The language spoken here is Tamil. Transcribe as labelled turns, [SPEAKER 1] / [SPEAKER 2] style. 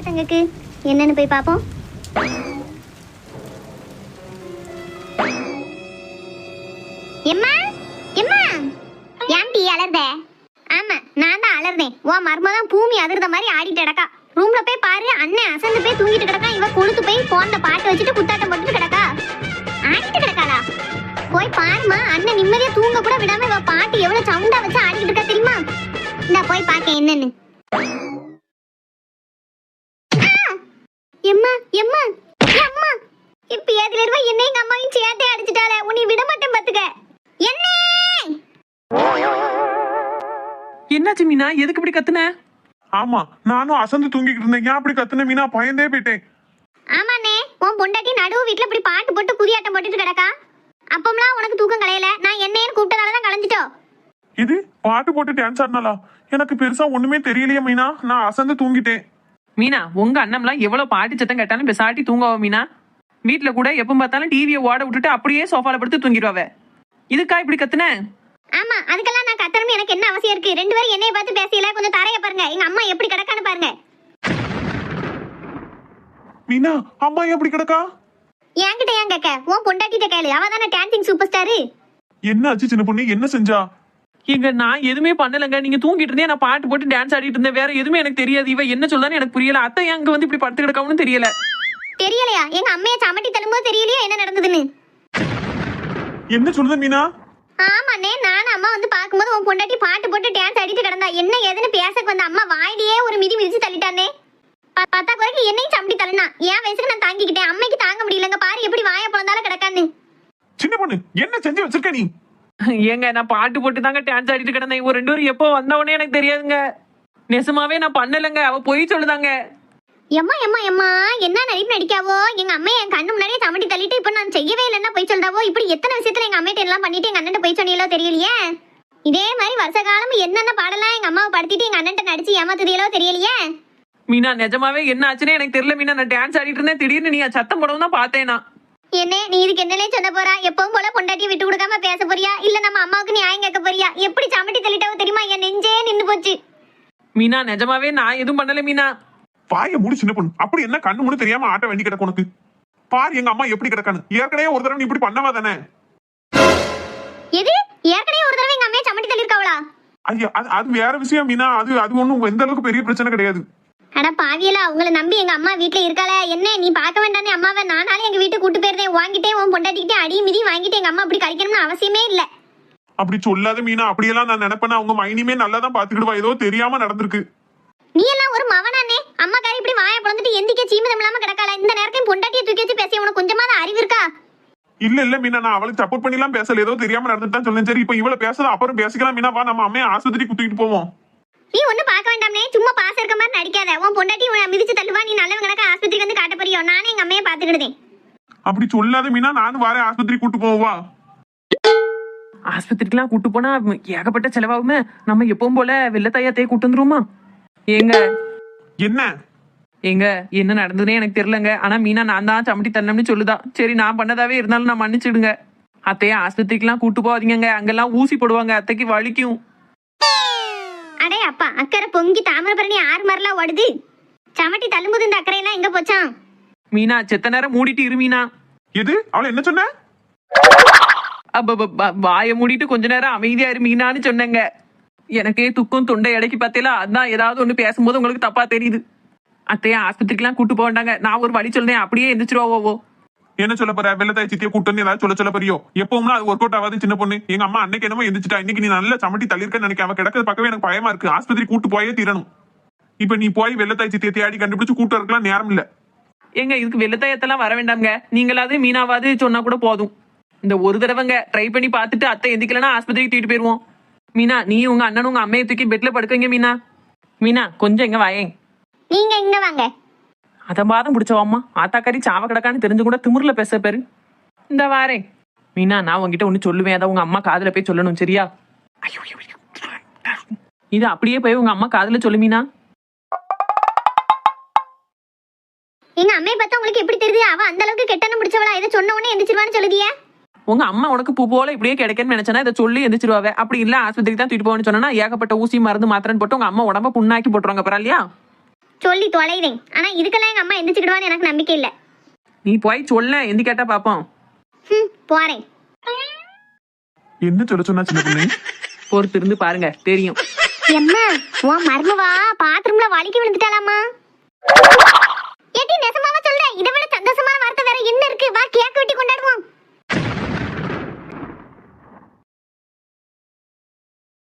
[SPEAKER 1] தங்கக்கு என்னன்னு போய் பாப்போம். எம்மா எம்மா ஏன்டி அலர்த? ஆமா நான் தான் அலர்தேன். உன் மர்மதான் பூமி அதிர்ந்த மாதிரி ஆடிட்டு கிடக்கா. ரூம்ல போய் பாரு, அண்ணன் அசந்து போய் தூங்கிட்டு கிடக்கா. இவ கொழுத்து போய் போன்ல பாட்டு வச்சுட்டு குத்தாட்டம் போட்டுட்டு கிடக்கா. ஆடிட்டு கிடக்காளா? போய் பாருமா, அண்ணன் நிம்மதியா தூங்க கூட விடாம இவ பாட்டு எவ்வளவு சவுண்டா வச்சு ஆடிட்டு இருக்கா தெரியுமா? இந்த போய் பாக்க என்னன்னு. எம்மா எம்மா அம்மா, இப்ப ஏதுல இருவா என்ன எங்க அம்மாவையும் சேர்த்தே அடிச்சிட்டாள. உன்னை விட மாட்டேன் பாத்துக்க. என்ன
[SPEAKER 2] என்னாச்சு மீனா? எதுக்கு இப்படி கத்துன?
[SPEAKER 3] ஆமா, நானும் அசந்து தூங்கிட்டு இருந்தேன். ஏன் அப்படி கத்துன மீனா? பயந்தே போயிட்டேன்.
[SPEAKER 1] ஆமாண்ணே, உன் பொண்டாட்டி நடுவு வீட்டுல இப்படி பாட்டு போட்டு குதியாட்டம் போட்டுட்டு கிடக்கா. அப்பம்லாம் உனக்கு தூக்கம் கலையல. நான் என்னையன்னு கூப்பிட்டதாலதான் கலைஞ்சிட்டோ.
[SPEAKER 3] இது பாட்டு போட்டு டான்ஸ் ஆடினாலா? எனக்கு பெருசா ஒண்ணுமே தெரியலையே மீனா. நான் அசந்து தூங்கிட்டேன்.
[SPEAKER 2] மீனா, உங்க அண்ணம்லாம் எவ்வளவு பாட்டு சத்தம் கேட்டாலும் பெசாட்டி தூங்கவா மீனா? வீட்டுல கூட எப்ப பார்த்தாலும் டிவியை ஓட விட்டுட்டு அப்படியே சோஃபால படுத்து தூங்கிடுவாவ. இதுக்கா இப்படி கத்துன?
[SPEAKER 1] ஆமா, அதுக்கெல்லாம் நான் கத்தணும்னு எனக்கு என்ன அவசியம் இருக்கு? ரெண்டு பேரும் என்னைய பார்த்து பேசல. கொஞ்சம் தரைய பாருங்க, எங்க அம்மா எப்படி கிடக்கான்னு பாருங்க.
[SPEAKER 3] மீனா, அம்மா எப்படி கிடக்கா?
[SPEAKER 1] என்கிட்ட ஏன் கேட்க? உன் பொண்டாட்டிட்ட கேளு, அவ தானே டான்சிங் சூப்பர் ஸ்டாரு.
[SPEAKER 3] என்ன ஆச்சு சின்ன பொண்ணு? என்ன செஞ்சா?
[SPEAKER 2] இங்க நான் எதுவுமே பண்ணலங்க. நீங்க தூங்கிட்டு இருந்தே நான் பாட்டு போட்டு டான்ஸ் ஆடிட்டு இருந்தேன். வேற எதுவுமே எனக்கு தெரியாது. இவ என்ன சொல்றான்னு எனக்கு புரியல. அத்தை அங்க வந்து இப்படி படுத்து கிடக்காவும் தெரியல.
[SPEAKER 1] தெரியலையா? எங்க அம்மைய சமட்டி தள்ளும்போது தெரியலையா என்ன நடந்ததுன்னு?
[SPEAKER 3] என்ன சொல்லுத மீனா?
[SPEAKER 1] ஆமாண்ணே, நானும் அம்மா வந்து பாக்கும்போது உன் பொண்டாட்டி பாட்டு போட்டு டான்ஸ் ஆடிட்டு கிடந்தா. என்ன ஏதுன்னு பேசக்கு வந்த அம்மா வாயிலேயே ஒரு மிதி மிதிச்சு தள்ளிட்டானே. பத்தா குறைக்கு என்னையும் சமட்டி தள்ளுனா. என் வயசுக்கு நான் தாங்கிக்கிட்டேன், அம்மைக்கு தாங்க முடியலங்க. பாரு எப்படி வாய பிறந்தாலும் கிடக்கான்னு.
[SPEAKER 3] சின்ன பொண்ணு, என்ன செஞ்சு வச்சிருக்க நீ?
[SPEAKER 2] ஏங்க, நான் பாட்டு போட்டு தாங்க டான்ஸ் ஆடிட்டு கிடந்தேன். ஒரு ரெண்டு பேரும் எப்போ வந்தவனே எனக்கு தெரியாதுங்க. நெசமாவே நான் பண்ணலங்க. அவ போய் சொல்லுதாங்க.
[SPEAKER 1] எம்மா எம்மா எம்மா, என்ன நடிப்பு நடிக்காவோ? எங்க அம்மா என் கண்ணு முன்னாடியே சமட்டி தள்ளிட்டு இப்ப நான் செய்யவே இல்லைன்னா போய் சொல்றாவோ. இப்படி எத்தனை விஷயத்துல எங்க அம்மையிட்ட எல்லாம் பண்ணிட்டு எங்க அண்ணன் போய் சொன்னீங்களோ தெரியலையே. இதே மாதிரி வருஷ காலம் என்னென்ன பாடலாம் எங்க அம்மாவை படுத்திட்டு எங்க அண்ணன் நடிச்சு ஏமாத்துதியலோ தெரியலையே.
[SPEAKER 2] மீனா, நிஜமாவே என்ன ஆச்சுன்னே எனக்கு தெரியல மீனா. நான் டான்ஸ் ஆடிட்டு இருந்தேன். திடீர்னு நீ சத்தம் போடவும் தான் பார்த்தேன் நான்.
[SPEAKER 1] என்ன நீ இதுக்கு என்னலே சொல்ல போறா? எப்பவும் போல பொண்டாட்டியை விட்டு கொடுக்காம பேச போறியா, இல்ல நம்ம அம்மாவுக்கு நியாயம் கேட்க போறியா? எப்படி சமட்டி தள்ளிட்டாவோ தெரியுமா? என் நெஞ்சே நின்னு போச்சு.
[SPEAKER 2] மீனா, நிஜமாவே நான் எதுவும் பண்ணல மீனா.
[SPEAKER 3] பாய மூடி சின்ன பொண்ணு. அப்படி என்ன கண்ணு மூணு தெரியாம ஆட்ட வேண்டி கிடக்கு உனக்கு? பாரு எங்க அம்மா எப்படி கிடக்கான்னு. ஏற்கனவே ஒரு தடவை நீ இப்படி பண்ணவா தானே?
[SPEAKER 1] எது? ஏற்கனவே ஒரு தடவை எங்க அம்மையை சமட்டி தள்ளிருக்காவளா?
[SPEAKER 3] ஐயா, அது வேற விஷயம் மீனா. அது ஒண்ணும் எந்த அளவுக்கு பெரிய பிரச்சனை கிடையாது.
[SPEAKER 1] அட பாவியலா, உங்களை நம்பி எங்க அம்மா வீட்டுல இருக்காள. என்ன நீ பார்க்க வேண்டானே அம்மாவை? நானாலே எங்க வீட்டுக்கு கூட்டு போயிருந்தேன். வாங்கிட்டே உன் பொண்டாட்டிக்கிட்டே அடி மிதி வாங்கிட்டு எங்க அம்மா அப்படி கழிக்கணும்னு அவசியமே இல்ல.
[SPEAKER 3] அப்படி சொல்லாத மீனா. அப்படியெல்லாம் நான் நினைப்பேன். அவங்க மைனிமே நல்லா தான் பாத்துக்கிடுவா. ஏதோ தெரியாம நடந்திருக்கு.
[SPEAKER 1] நீ எல்லாம் ஒரு மவனானே? அம்மா காரி இப்படி வாயை பிளந்துட்டு எந்திக்க சீமிதம் இல்லாம கிடக்காள. இந்த நேரத்தையும் பொண்டாட்டியை தூக்கி வச்சு பேசி உனக்கு கொஞ்சமாவது அறிவு இருக்கா?
[SPEAKER 3] இல்ல மீனா, நான் அவளுக்கு சப்போர்ட் பண்ணிலாம் பேசல. ஏதோ தெரியாம நடந்துட்டு தான் சொன்னேன். சரி, இப்ப இவ்வளவு பேசலாம், அப்புறம் பேசிக்கலாம் மீனா. வா, நம்ம அம்மையை ஆஸ்பத்திரி குத்திட்டு போவோம்.
[SPEAKER 1] நீ ஒண்ணு பார்க்க வேண்டாம்னே, சும்மா பாச இருக்க மாதிரி நடிக்காத. உன் பொண்டாட்டி மிதிச்சு தள்ளுவா, நீ நல்லவன் கணக்க ஆஸ்பத்திரிக்கு வந்து காட்ட போறியோ? நானே எங்க அம்மையை பாத்துக்கிடுதேன்.
[SPEAKER 3] அப்படி சொல்லாத மீனா. நானும் வரேன், ஆஸ்பத்திரி கூட்டு போவா.
[SPEAKER 2] ஆஸ்பத்திரிக்கெல்லாம் கூட்டு போனா ஏகப்பட்ட செலவாகுமே. நம்ம எப்பவும் போல வெள்ளத்தாயத்தையே கூட்டு வந்துருவோமா? ஏங்க
[SPEAKER 3] என்ன
[SPEAKER 2] ஏங்க, என்ன நடந்ததுன்னே எனக்கு தெரியலங்க. ஆனா மீனா நான் தான் சமட்டி தள்ளணும்னு சொல்லுதா. சரி, நான் பண்ணதாவே இருந்தாலும் நான் மன்னிச்சிடுங்க. அத்தைய ஆஸ்பத்திரிக்கெல்லாம் கூட்டு போவாதீங்க. அங்கெல்லாம் ஊசி போடுவாங்க, அத்தைக்கு வலிக்கும்.
[SPEAKER 1] அடே அப்பா, அக்கறை பொங்கி தாமிரபரணி ஆறு மாதிரிலாம் ஓடுது. சமட்டி தள்ளும்போது இந்த அக்கறையெல்லாம் எங்க போச்சான்?
[SPEAKER 2] மீனா, செத்த நேரம் மூடிட்டு இரு மீனா.
[SPEAKER 3] எது? அவளை என்ன சொன்ன?
[SPEAKER 2] வாய மூடிட்டு கொஞ்ச நேரம் அமைதியா இரு மீனான்னு சொன்னேங்க. எனக்கே துக்கம் தொண்டை இடைக்கு பார்த்தீங்களா? அதான் ஏதாவது ஒண்ணு பேசும்போது உங்களுக்கு தப்பா தெரியுது. அத்தைய ஆஸ்பத்திரிக்கெல்லாம் கூட்டு போண்டாங்க. நான் ஒரு வழி சொல்றேன், அப்படியே எந்திரிச்சிருவோவோ.
[SPEAKER 3] என்ன சொல்ல போற? வெள்ளத்தாய் சித்திய கூட்டு ஏதாவது சொல்ல போறியோ? எப்பவும் அது ஒர்க் அவுட் ஆகாது சின்ன பொண்ணு. எங்க அம்மா அன்னைக்கு என்னமோ எந்திரிச்சிட்டா. இன்னைக்கு நீ நல்லா சமட்டி தள்ளிருக்கன்னு நினைக்க. அவ கிடக்கிறது பக்கவே எனக்கு பயமா இருக்கு. ஆஸ்பத்திரி கூட்டு போயே தீரணும். இப்ப நீ போய் வெள்ளத்தாய் சித்தியை தேடி கண்டுபிடிச்சு கூட்டு இருக்கலாம் நேரம் இல்ல.
[SPEAKER 2] ஏங்க, இதுக்கு வெள்ளத்தாயத்தெல்லாம் வர வேண்டாம்ங்க. நீங்களாவது மீனாவது சொன்னா கூட போதும். இந்த ஒரு தடவைங்க ட்ரை பண்ணி பார்த்துட்டு அத்தை எந்திக்கலன்னா ஆஸ்பத்திரிக்கு தூக்கிட்டு போயிருவோம். மீனா, நீ உங்க அண்ணனும் உங்க அம்மையை தூக்கி பெட்ல படுக்கங்க மீனா. மீனா, கொஞ்சம் எங்க வாயேன்.
[SPEAKER 1] நீங்க இங்க வாங்க.
[SPEAKER 2] அதம்பாதம் பிடிச்சவாம்மா. ஆத்தாக்காரி சாவ கிடக்கான்னு தெரிஞ்சு கூட திமிர்ல பேச பேரு. இந்த வாரேன். மீனா, நான் உங்ககிட்ட ஒண்ணு சொல்லுவேன். அதை உங்க அம்மா காதுல போய் சொல்லணும், சரியா? இது அப்படியே போய் உங்க அம்மா காதுல சொல்லு மீனா.
[SPEAKER 1] எங்க அம்மையை பார்த்தா உங்களுக்கு எப்படி தெரியுது? அவ அந்த அளவுக்கு கெட்டன முடிச்சவளா? இதை சொன்ன உடனே எந்திரிச்சிருவான்னு சொல்லுதியே.
[SPEAKER 2] உங்க அம்மா உனக்கு பூ போல இப்படியே கிடைக்கன்னு நினைச்சனா இதை சொல்லி எந்திரிச்சிருவாங்க. அப்படி இல்ல ஆஸ்பத்திரிக்கு தான் தூக்கிட்டு போகணும்னு சொன்னா ஏகப்பட்ட ஊசி மருந்து மாத்திரன்னு போட்டு உங்க அம்மா உடம்ப புண்ணாக்கி போட்டுருவாங்க பரவாயில்லையா?
[SPEAKER 1] சொல்லி தொலைதேன். ஆனா இதுக்கெல்லாம் எங்க அம்மா எந்திரிச்சுக்கிடுவான்னு எனக்கு நம்பிக்கை இல்ல.
[SPEAKER 2] நீ போய் சொல்ல எந்தி கேட்டா பாப்போம்.
[SPEAKER 1] போறேன்.
[SPEAKER 3] என்ன சொல்ல சொன்னா சின்ன பொண்ணு?
[SPEAKER 2] பொறுத்து இருந்து பாருங்க தெரியும்.
[SPEAKER 1] எம்மா, உன் மருமவா பாத்ரூம்ல வலிக்கு விழுந்துட்டாளாமா?